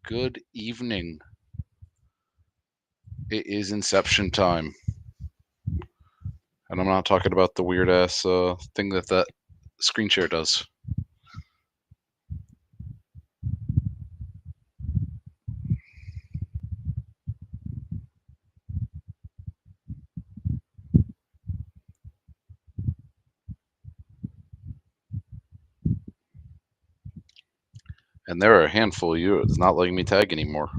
Good evening. It is Inception time, and I'm not talking about the weird ass thing that screen share does. And there are a handful of you. It's not letting me tag anymore.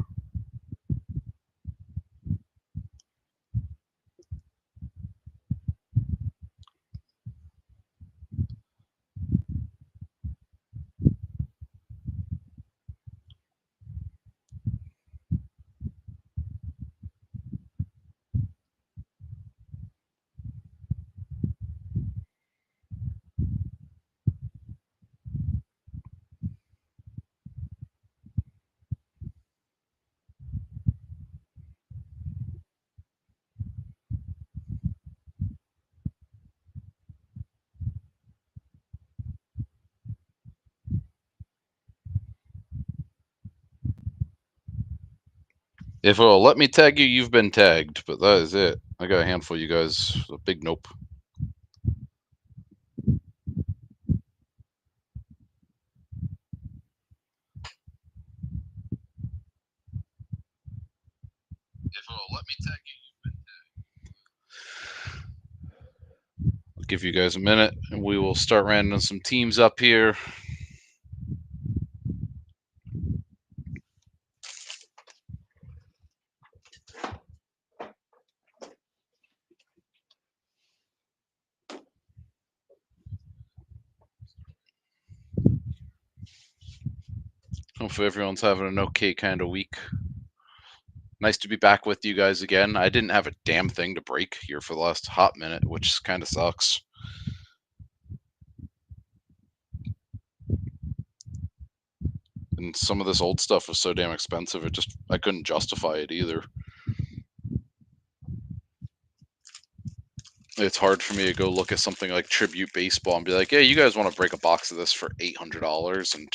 If it'll let me tag you, you've been tagged. But that is it. I got a handful of you guys. A big nope. If it'll let me tag you, I'll give you guys a minute, and we will start random some teams up here. Hopefully, everyone's having an okay kind of week. Nice to be back with you guys again. I didn't have a damn thing to break here for the last hot minute, which kind of sucks. And some of this old stuff was so damn expensive, I couldn't justify it either. It's hard for me to go look at something like Tribute Baseball and be like, "Hey, you guys want to break a box of this for $800 and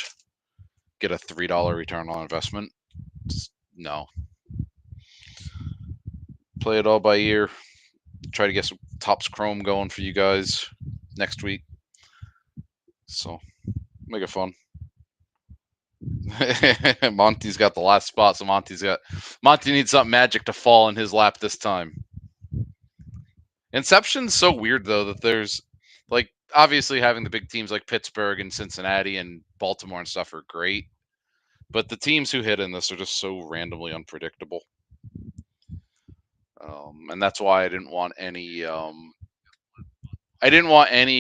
get a $3 return on investment?" No. Play it all by ear. Try to get some Topps Chrome going for you guys next week. So make it fun. Monty's got the last spot, so Monty needs something magic to fall in his lap this time. Inception's so weird though that there's like obviously having the big teams like Pittsburgh and Cincinnati and Baltimore and stuff are great, but the teams who hit in this are just so randomly unpredictable. And that's why I didn't want any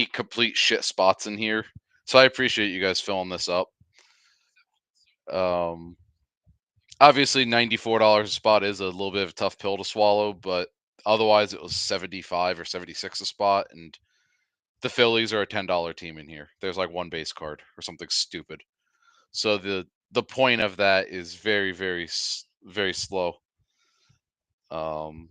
complete shit spots in here. So I appreciate you guys filling this up. Um, Obviously $94 a spot is a little bit of a tough pill to swallow, but otherwise it was 75 or 76 a spot, and the Phillies are a $10 team in here. There's like one base card or something stupid. So the point of that is very slow. Um,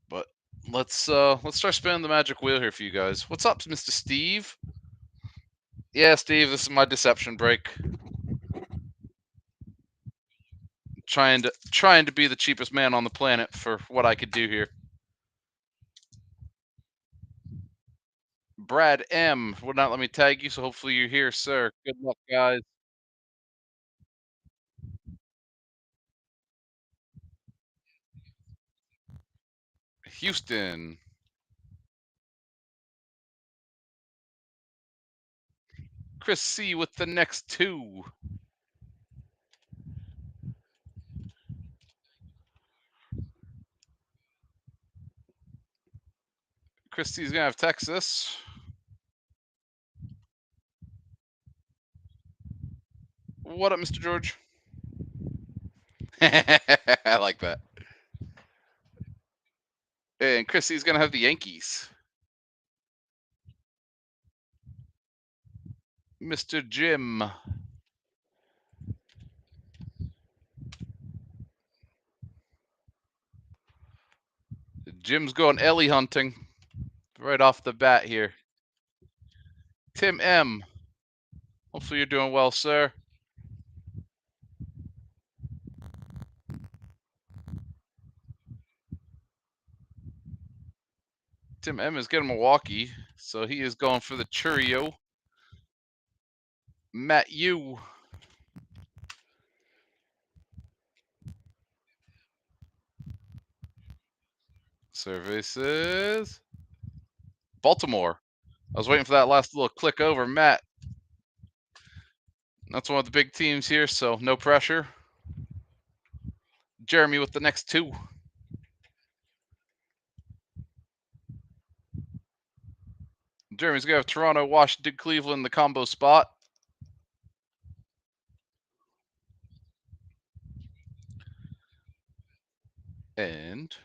but let's start spinning the magic wheel here for you guys. What's up, Mr. Steve? Yeah, Steve, this is my deception break. Trying to be the cheapest man on the planet for what I could do here. Brad M would not let me tag you, so hopefully you're here, sir. Good luck, guys. Houston. Chris C with the next two. Chris C's gonna have Texas. What up, Mr. George? I like that. And Chris C's gonna have the Yankees. Mr. Jim. Jim's going Ellie hunting right off the bat here. Tim M. Hopefully you're doing well, sir. Tim M is getting Milwaukee, so he is going for the Churio. Matt U. Survey says Baltimore. I was waiting for that last little click over. Matt, that's one of the big teams here, so no pressure. Jeremy with the next two. Jeremy's going to have Toronto, Washington, Cleveland, the combo spot. And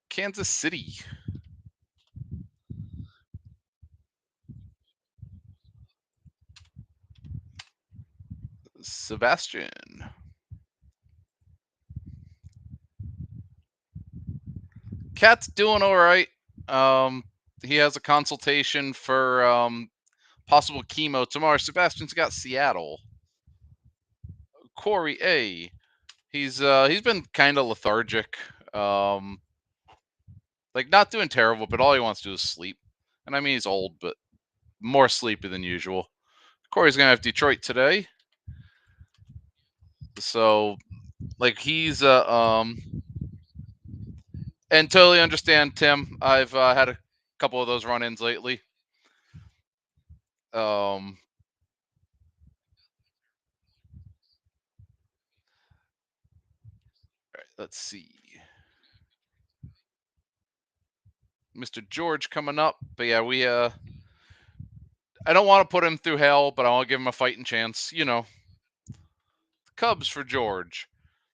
Kansas City. Sebastian. Cat's doing all right. He has a consultation for possible chemo tomorrow. Sebastian's got Seattle. Corey A. He's been kind of lethargic. Um, like not doing terrible, but all he wants to do is sleep. And I mean he's old, but more sleepy than usual. Corey's gonna have Detroit today. So like he's and totally understand, Tim. I've had a couple of those run-ins lately. Um, let's see. Mr. George coming up. But yeah, we I don't want to put him through hell, but I want to give him a fighting chance. You know, Cubs for George.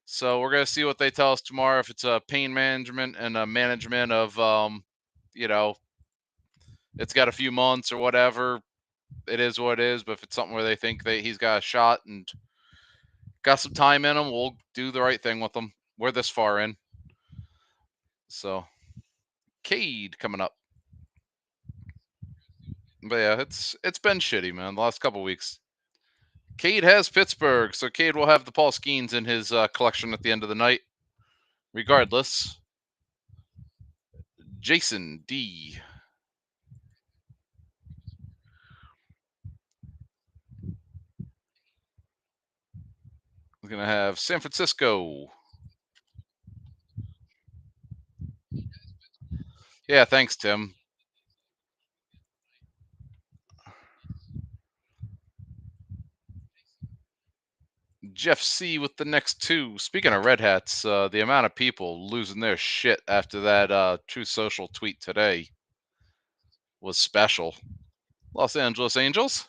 So we're gonna see what they tell us tomorrow. If it's a pain management and a management of you know, it's got a few months or whatever. It is what it is. But if it's something where they think that he's got a shot and got some time in him, we'll do the right thing with him. We're this far in. So Cade coming up. But yeah, it's been shitty, man. The last couple weeks. Cade has Pittsburgh, so Cade will have the Paul Skeens in his collection at the end of the night. Regardless, Jason D. We're gonna have San Francisco. Yeah, thanks, Tim. Jeff C with the next two. Speaking of Red Hats, the amount of people losing their shit after that True Social tweet today was special. Los Angeles Angels.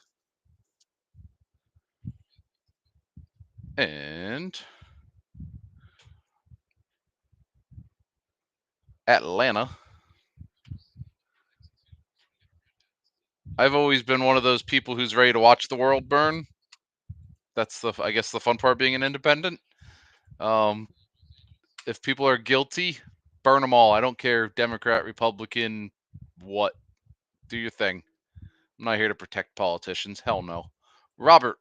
And Atlanta. I've always been one of those people who's ready to watch the world burn. That's I guess the fun part being an independent. Um, if people are guilty, burn them all. I don't care, Democrat, Republican, what. Do your thing. I'm not here to protect politicians. Hell no. Robert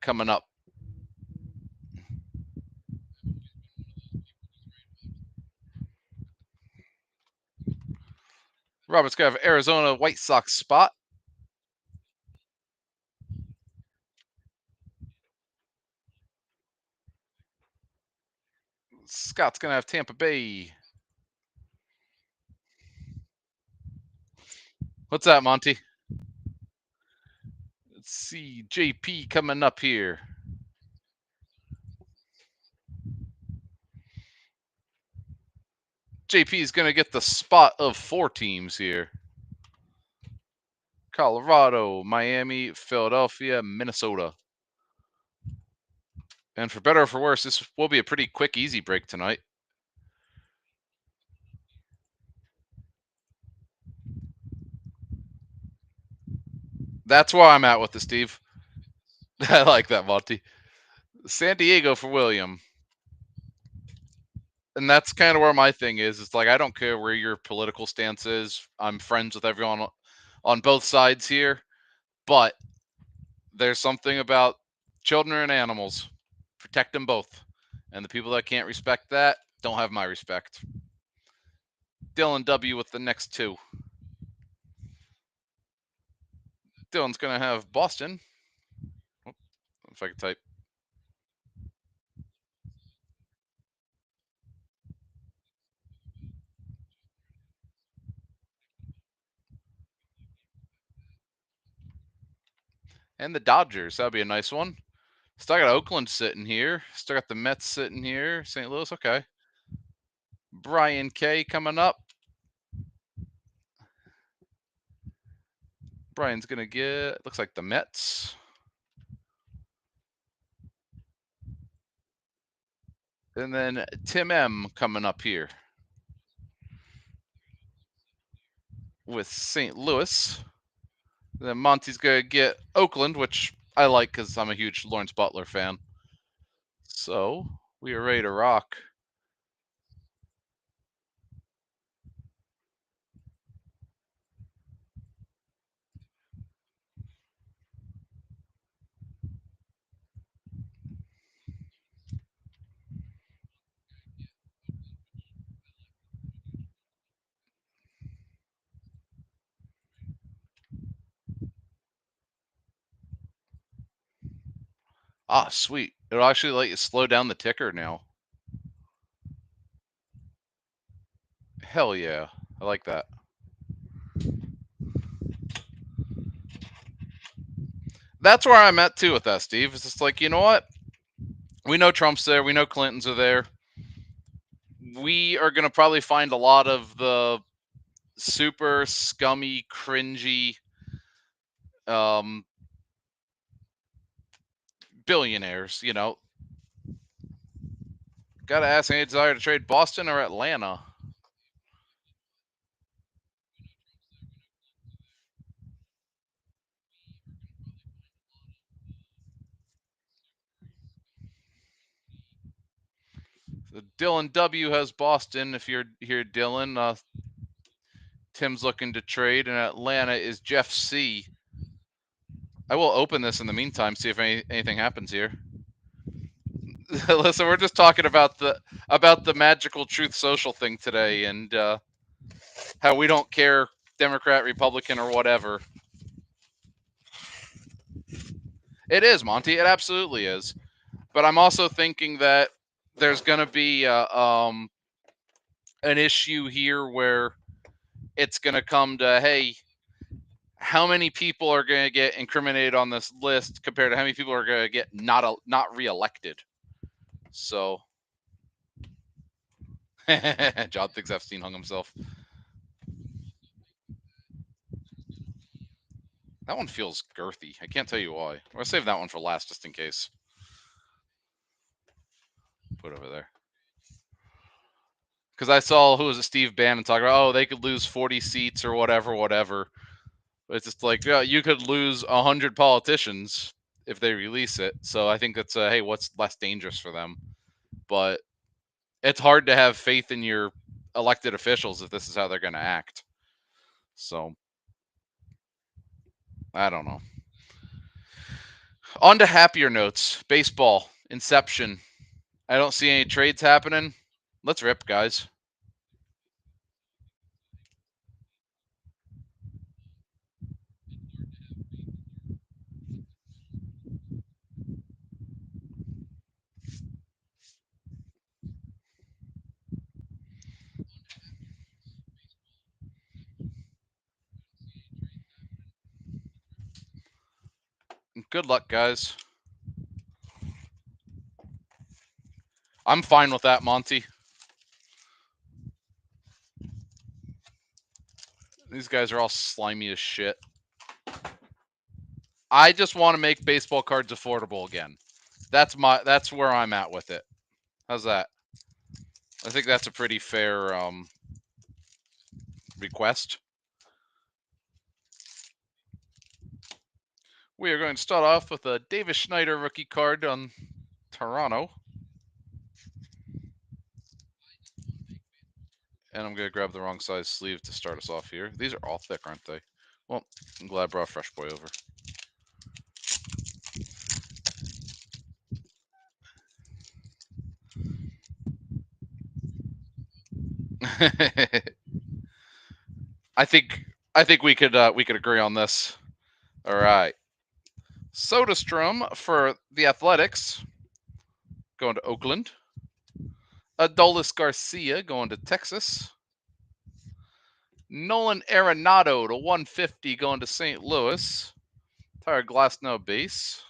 coming up. Robert's got an Arizona White Sox spot. Scott's gonna have Tampa Bay. What's that, Monty? Let's see. JP coming up here. JP is gonna get the spot of 4 teams here. Colorado, Miami, Philadelphia, Minnesota. And for better or for worse, this will be a pretty quick, easy break tonight. That's where I'm at with the Steve. I like that, Monty. San Diego for William. And that's kind of where my thing is. It's like I don't care where your political stance is. I'm friends with everyone on both sides here, but there's something about children and animals. protect them both. And the people that can't respect that don't have my respect. Dylan W with the next two. Dylan's going to have Boston. If I could type. And the Dodgers. That'd be a nice one. Still got Oakland sitting here. Still got the Mets sitting here. St. Louis, okay. Brian K coming up. Brian's going to get, looks like the Mets. And then Tim M coming up here with St. Louis. Then Monty's going to get Oakland, which I like because I'm a huge Lawrence Butler fan. So we are ready to rock. Ah, sweet. It'll actually let you slow down the ticker now. Hell yeah. I like that. That's where I'm at too with that, Steve. It's just like, you know what? We know Trump's there. We know Clinton's are there. We are going to probably find a lot of the super scummy, cringy billionaires, you know. Got to ask, any desire to trade Boston or Atlanta? So Dylan W has Boston. If you're here, Dylan, Tim's looking to trade, and Atlanta is Jeff C. I will open this in the meantime, see if anything happens here. Listen, we're just talking about the magical Truth Social thing today, and how we don't care Democrat, Republican, or whatever. It is, Monty. It absolutely is. But I'm also thinking that there's going to be an issue here where it's going to come to, hey, how many people are going to get incriminated on this list compared to how many people are going to get not reelected? So, John thinks Epstein hung himself. That one feels girthy. I can't tell you why. I'll save that one for last just in case. Put it over there. Because I saw, who was it, Steve Bannon talking about, oh, they could lose 40 seats or whatever. But it's just like, yeah, you could lose 100 politicians if they release it. So I think that's, hey, what's less dangerous for them? But it's hard to have faith in your elected officials if this is how they're going to act. So I don't know. On to happier notes. Baseball. Inception. I don't see any trades happening. Let's rip, guys. Good luck, guys. I'm fine with that, Monty. These guys are all slimy as shit. I just want to make baseball cards affordable again. That's where I'm at with it. How's that? I think that's a pretty fair request. We are going to start off with a Davis Schneider rookie card on Toronto. And I'm going to grab the wrong size sleeve to start us off here. These are all thick, aren't they? Well, I'm glad I brought Fresh Boy over. I think we could agree on this. All right. Soderstrom for the Athletics going to Oakland. Adolis Garcia going to Texas. Nolan Arenado to 150 going to St. Louis. Tyler Glasnow base.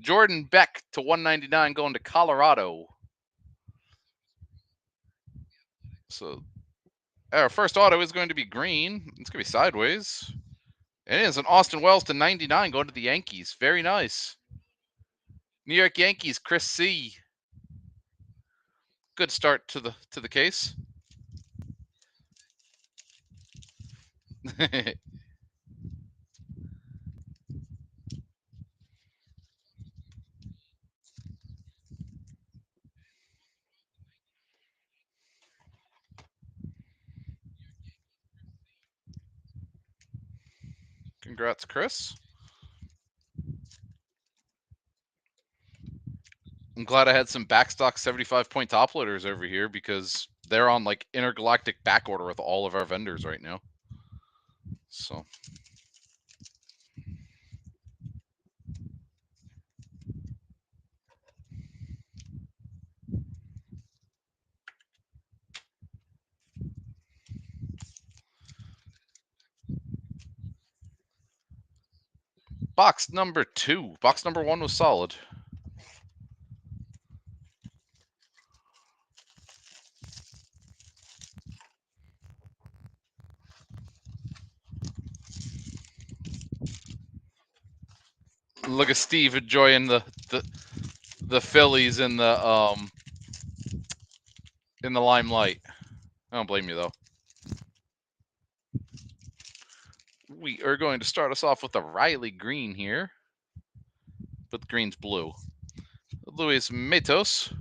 Jordan Beck to 199 going to Colorado. So our first auto is going to be green. It's going to be sideways. It is an Austin Wells to 99 going to the Yankees. Very nice. New York Yankees, Chris C. Good start to the case. Congrats, Chris. I'm glad I had some backstock 75-point top loaders over here because they're on like intergalactic back order with all of our vendors right now. So box number 2. Box number 1 was solid. Look at Steve enjoying the Phillies in the limelight. I don't blame you though. We are going to start us off with a Riley Green here, but green's blue. Luis Matos.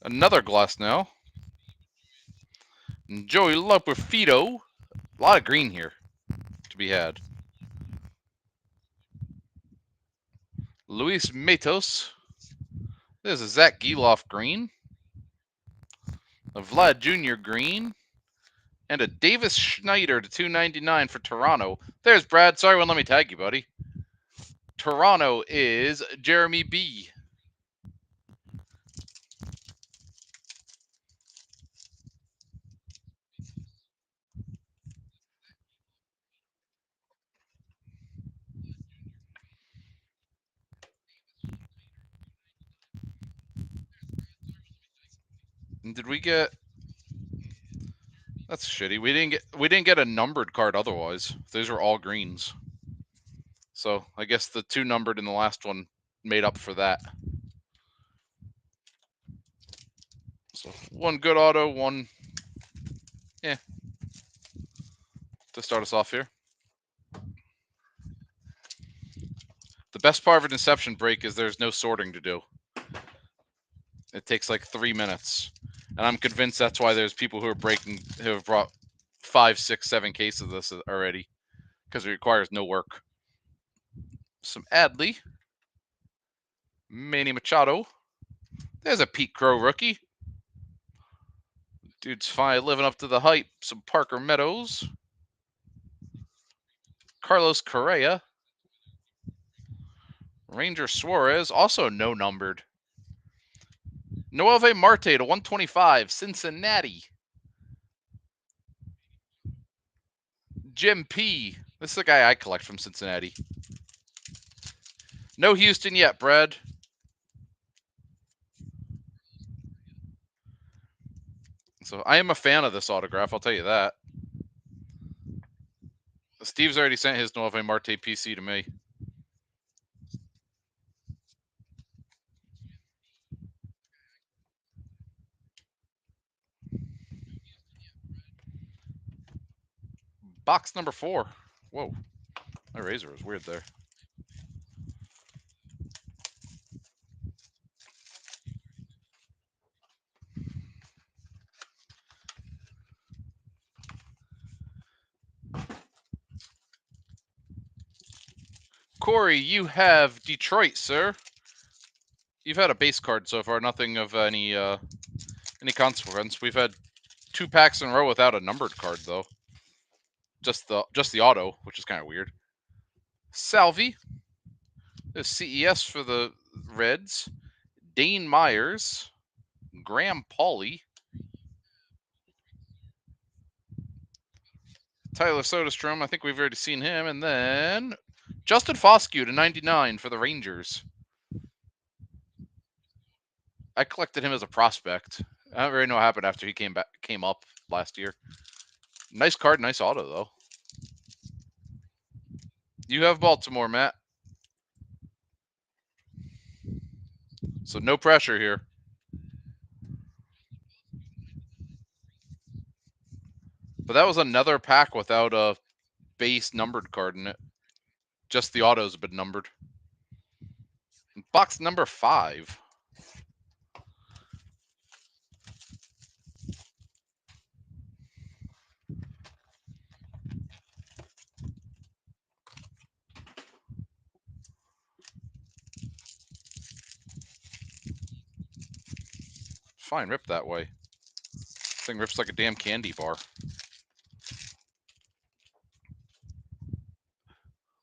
Another glass now. And Joey Lopefito. A lot of green here to be had. Luis Matos. There's a Zach Geloff green. A Vlad Jr. green. And a Davis Schneider to 299 for Toronto. There's Brad. Sorry, won't let me tag you, buddy. Toronto is Jeremy B. And did we get? That's shitty. We didn't get a numbered card otherwise. Those are all greens. So I guess the 2 numbered in the last one made up for that. So 1 good auto, 1 to start us off here. The best part of an Inception break is there's no sorting to do. It takes like 3 minutes. And I'm convinced that's why there's people who have brought 5, 6, 7 cases of this already. Because it requires no work. Some Adley. Manny Machado. There's a Pete Crow rookie. Dude's fine, living up to the hype. Some Parker Meadows. Carlos Correa. Ranger Suarez, also no numbered. Noelve Marte to 125, Cincinnati. Jim P. This is the guy I collect from Cincinnati. No Houston yet, Brad. So I am a fan of this autograph, I'll tell you that. Steve's already sent his Noelve Marte PC to me. Box number 4. Whoa. My razor was weird there. Corey, you have Detroit, sir. You've had a base card so far, nothing of any any consequence. We've had 2 packs in a row without a numbered card though. Just the auto, which is kind of weird. Salvi, there's CES for the Reds. Dane Myers, Graham Pauley, Tyler Soderstrom. I think we've already seen him, and then Justin Foscue to 99 for the Rangers. I collected him as a prospect. I don't really know what happened after he came up last year. Nice card, nice auto though. You have Baltimore, Matt. So no pressure here. But that was another pack without a base numbered card in it. Just the autos have been numbered. Box number 5. Fine, rip that way. This thing rips like a damn candy bar.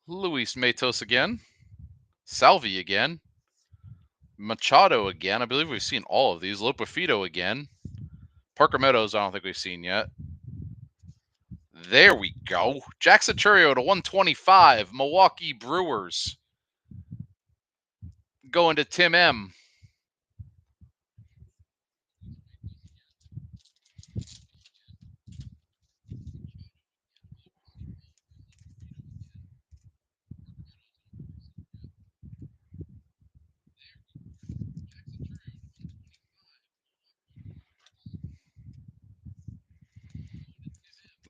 Luis Matos again. Salvi again. Machado again. I believe we've seen all of these. Lopafito again. Parker Meadows, I don't think we've seen yet. There we go. Jackson Churio to 125. Milwaukee Brewers. Going to Tim M.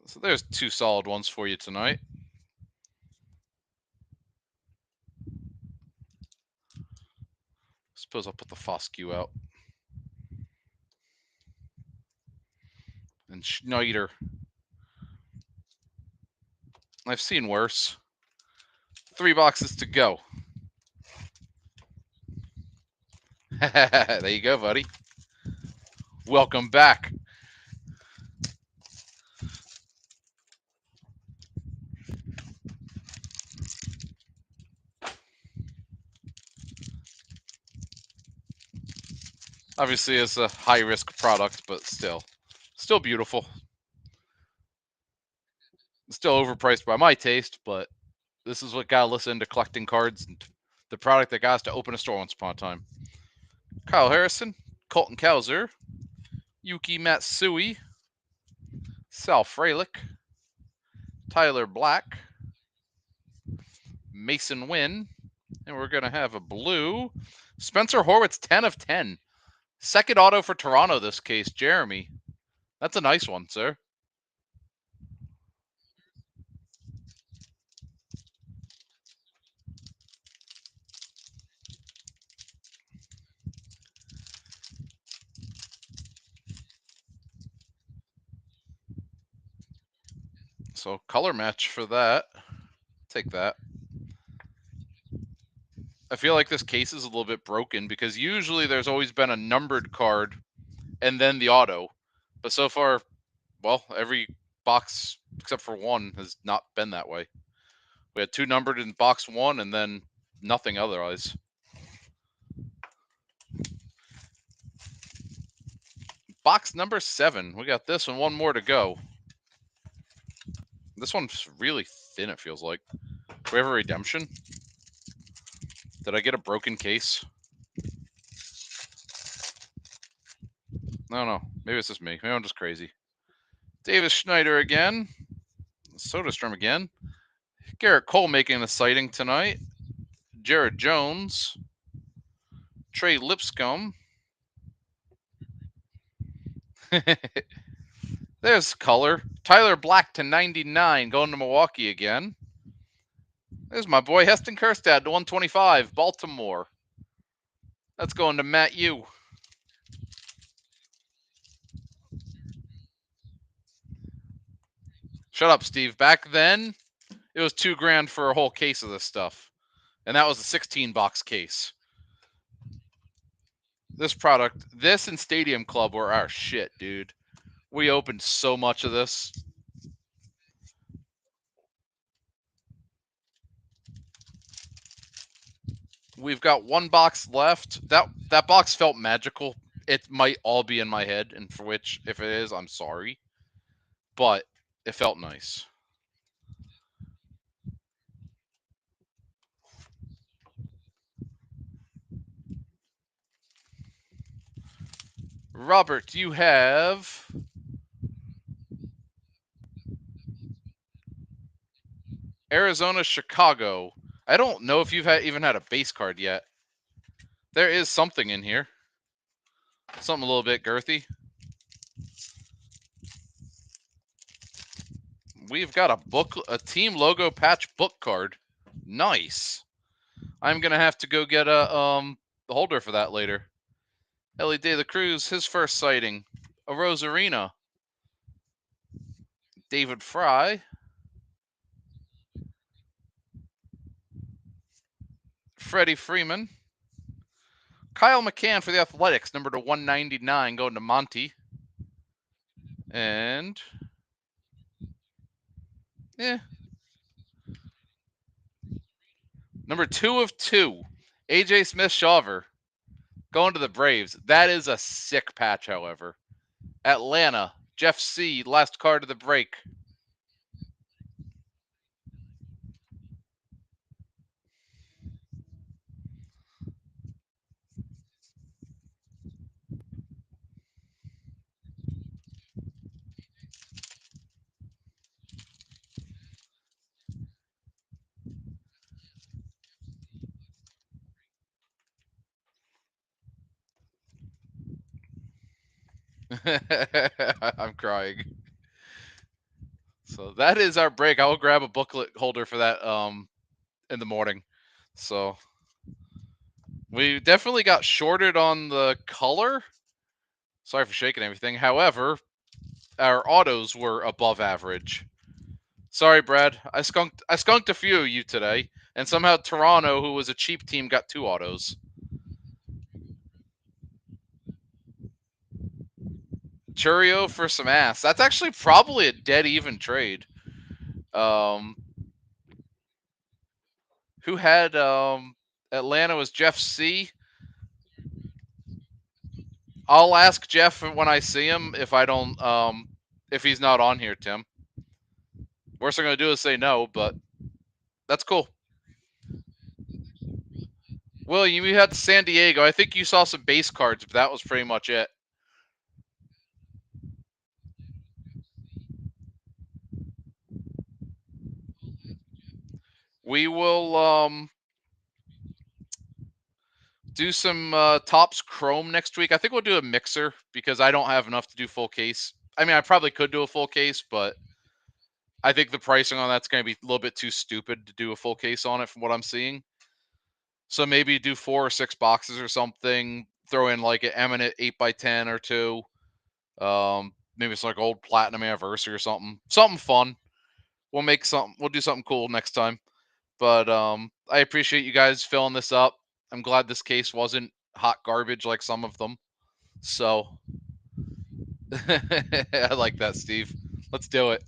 So there's 2 solid ones for you tonight. Suppose I'll put the Foscue out. And Schneider. I've seen worse. 3 boxes to go. There you go, buddy. Welcome back. Obviously, it's a high-risk product, but still beautiful. Still overpriced by my taste, but this is what got us into collecting cards and the product that got us to open a store once upon a time. Kyle Harrison, Colton Cowser, Yuki Matsui, Sal Frelick, Tyler Black, Mason Wynn, and we're going to have a blue Spencer Horwitz 10 of 10. Second auto for Toronto this case, Jeremy. That's a nice one, sir. So color match for that. Take that. I feel like this case is a little bit broken because usually there's always been a numbered card and then the auto. But so far, well, every box except for one has not been that way. We had 2 numbered in box 1 and then nothing otherwise. Box number 7. We got this one more to go. This one's really thin, it feels like. Do we have a redemption? Did I get a broken case? No. Maybe it's just me. Maybe I'm just crazy. Davis Schneider again. Soderstrom again. Garrett Cole making a sighting tonight. Jared Jones. Trey Lipscomb. There's color. Tyler Black to 99, going to Milwaukee again. There's my boy Heston Kjerstad to 125, Baltimore. That's going to Matt Yu. Shut up, Steve. Back then, it was $2,000 for a whole case of this stuff. And that was a 16-box case. This product, this and Stadium Club were our shit, dude. We opened so much of this. We've got one box left. That box felt magical. It might all be in my head, and for which, if it is, I'm sorry. But it felt nice. Robert, you have Arizona, Chicago. I don't know if you've even had a base card yet. There is something in here. Something a little bit girthy. We've got a team logo patch book card. Nice. I'm gonna have to go get a holder for that later. Ellie De La Cruz, his first sighting. A Rosarina. David Fry. Freddie Freeman. Kyle McCann for the Athletics, number to 199, going to Monty. And number 2 of 2, AJ Smith-Shawver, going to the Braves. That is a sick patch, however. Atlanta, Jeff C., last card of the break. I'm crying. So that is our break. I will grab a booklet holder for that in the morning. So we definitely got shorted on the color. Sorry for shaking everything. However, our autos were above average. Sorry, Brad. I skunked a few of you today, and somehow Toronto, who was a cheap team, got 2 autos. Churio for some ass. That's actually probably a dead even trade. Um, who had Atlanta was Jeff C. I'll ask Jeff when I see him if I don't if he's not on here, Tim. Worst I'm gonna do is say no, but that's cool. William, you had San Diego. I think you saw some base cards, but that was pretty much it. We will do some Tops Chrome next week. I think we'll do a mixer because I don't have enough to do full case. I mean, I probably could do a full case, but I think the pricing on that's going to be a little bit too stupid to do a full case on it from what I'm seeing. So maybe do 4 or 6 boxes or something. Throw in like an eminent 8x10 or 2. Maybe it's like old platinum anniversary or something. Something fun. We'll do something cool next time. But I appreciate you guys filling this up. I'm glad this case wasn't hot garbage like some of them. So I like that, Steve. Let's do it.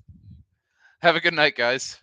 Have a good night, guys.